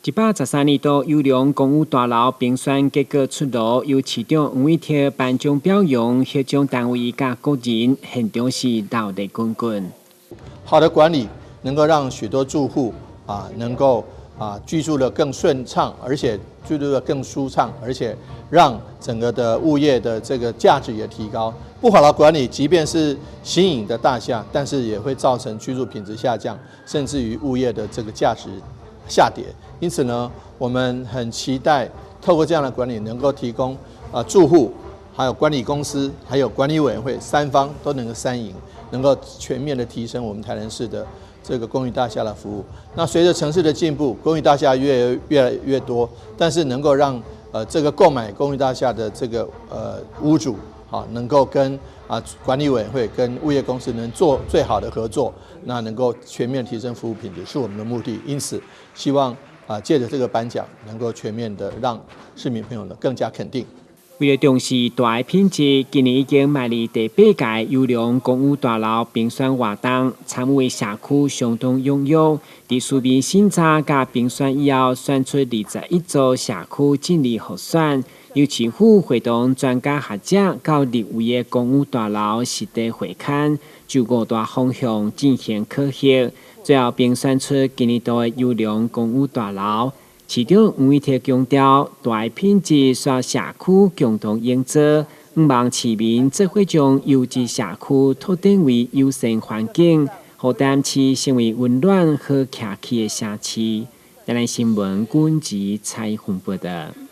113年度优良公务大楼评选结果出炉，由市长黄伟哲颁奖表扬协奖单位甲个人，现场是闹热滚滚。好的管理能够让许多住户能够居住的更顺畅，而且居住的更舒畅，而且让整个的物业的这个价值也提高。不好的管理，即便是新颖的大厦，但是也会造成居住品质下降，甚至于物业的这个价值下跌。因此呢，我们很期待透过这样的管理，能够提供住户、还有管理公司、还有管理委员会三方都能够三赢，能够全面的提升我们台南市的这个公寓大厦的服务。那随着城市的进步，公寓大厦越来越多，但是能够让这个购买公寓大厦的这个屋主能够跟管理委员会跟物业公司能做最好的合作，那能够全面提升服务品质是我们的目的。因此，希望借着这个颁奖，能够全面的让市民朋友呢更加肯定。为了重视大的品质，今年已经迈入第8届优良公寓大楼评选活动，参与的社区相当踊跃。在书面审查甲评选以后，选出21座社区进入候选，由市府会同专家学者到立委的公寓大楼实地会勘，就5大方向进行考核，最后评选出今年度的优良公寓大楼。市长黄伟哲强调，大的品质需要社区共同营造，希望市民做伙将优质社区拓展为友善环境，让台南市成为温暖好徛起的城市。台南新闻管制采访报道。